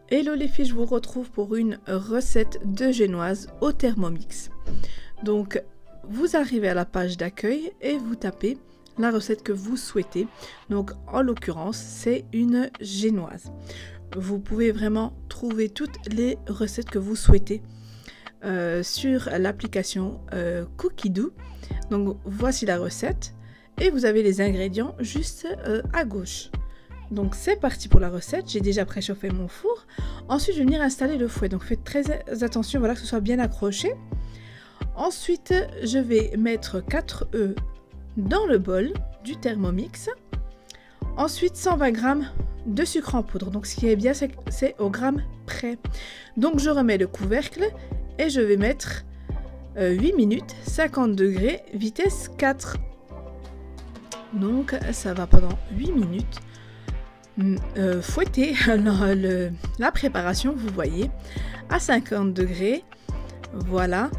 Hello les filles, je vous retrouve pour une recette de génoise au Thermomix. Donc vous arrivez à la page d'accueil et vous tapez la recette que vous souhaitez. Donc en l'occurrence c'est une génoise. Vous pouvez vraiment trouver toutes les recettes que vous souhaitez sur l'application Cookidoo. Donc voici la recette et vous avez les ingrédients juste à gauche. Donc c'est parti pour la recette, j'ai déjà préchauffé mon four. Ensuite je vais venir installer le fouet, donc faites très attention, voilà, que ce soit bien accroché. Ensuite je vais mettre 4 œufs dans le bol du Thermomix. Ensuite 120 g de sucre en poudre, donc ce qui est bien c'est au gramme près. Donc je remets le couvercle et je vais mettre 8 minutes, 50 degrés, vitesse 4. Donc ça va pendant 8 minutes. Fouetter la préparation, vous voyez, à 50 degrés, voilà,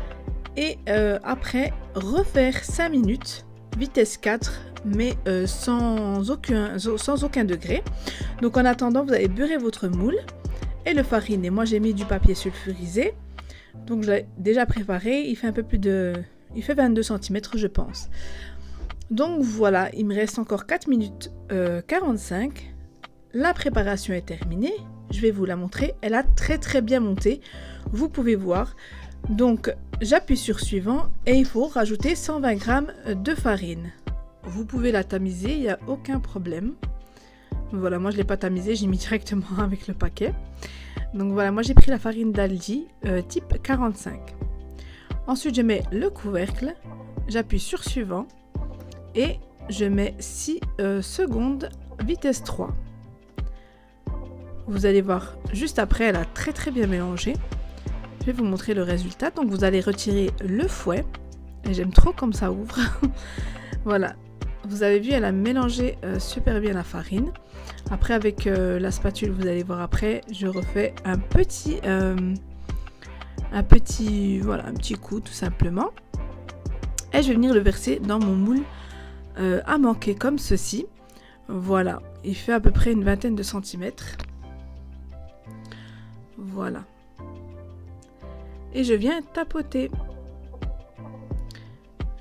et après refaire 5 minutes, vitesse 4, mais sans aucun degré. Donc en attendant, vous allez beurrer votre moule et le fariner. Moi j'ai mis du papier sulfurisé, donc je l'ai déjà préparé, il fait un peu plus de... il fait 22 cm je pense. Donc voilà, il me reste encore 4 minutes 45. La préparation est terminée, je vais vous la montrer, elle a très bien monté, vous pouvez voir. Donc j'appuie sur suivant et il faut rajouter 120 g de farine. Vous pouvez la tamiser, il n'y a aucun problème. Voilà, moi je ne l'ai pas tamisée, j'ai mis directement avec le paquet. Donc voilà, moi j'ai pris la farine d'Aldi type 45. Ensuite je mets le couvercle, j'appuie sur suivant et je mets 6 secondes vitesse 3. Vous allez voir, juste après, elle a très bien mélangé. Je vais vous montrer le résultat. Donc vous allez retirer le fouet. Et j'aime trop comme ça ouvre. Voilà. Vous avez vu, elle a mélangé super bien la farine. Après, avec la spatule, vous allez voir après, je refais un petit coup tout simplement. Et je vais venir le verser dans mon moule à manquer comme ceci. Voilà. Il fait à peu près une vingtaine de centimètres. Voilà. Et je viens tapoter.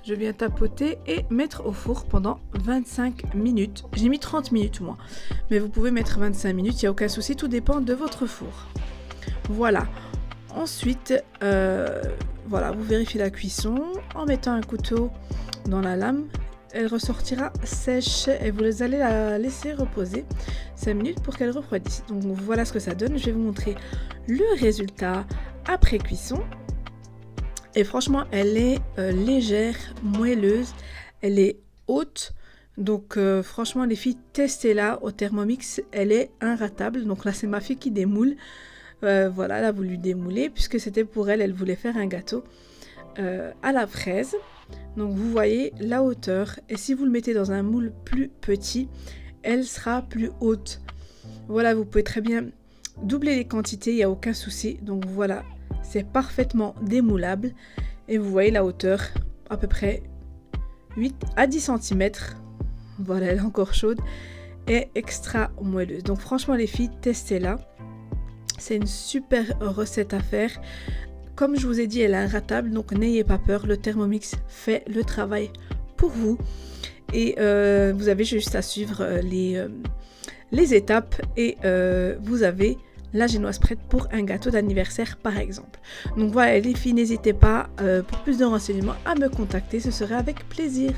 Je viens tapoter et mettre au four pendant 25 minutes. J'ai mis 30 minutes moi. Mais vous pouvez mettre 25 minutes, il n'y a aucun souci, tout dépend de votre four. Voilà. Ensuite, voilà, vous vérifiez la cuisson en mettant un couteau dans la lame. Elle ressortira sèche et vous allez la laisser reposer 5 minutes pour qu'elle refroidisse. Donc voilà ce que ça donne. Je vais vous montrer le résultat après cuisson. Et franchement, elle est légère, moelleuse, elle est haute. Donc franchement, les filles, testez-la au Thermomix, elle est inratable. Donc là, c'est ma fille qui démoule. Voilà, elle a voulu démouler puisque c'était pour elle, elle voulait faire un gâteau à la fraise. Donc vous voyez la hauteur, et si vous le mettez dans un moule plus petit, elle sera plus haute. Voilà, vous pouvez très bien doubler les quantités, il n'y a aucun souci. Donc voilà, c'est parfaitement démoulable. Et vous voyez la hauteur, à peu près 8 à 10 cm. Voilà, elle est encore chaude et extra moelleuse. Donc franchement les filles, testez-la. C'est une super recette à faire. Comme je vous ai dit, elle est inratable, donc n'ayez pas peur, le Thermomix fait le travail pour vous. Et vous avez juste à suivre les étapes et vous avez la génoise prête pour un gâteau d'anniversaire par exemple. Donc voilà les filles, n'hésitez pas pour plus de renseignements à me contacter, ce serait avec plaisir.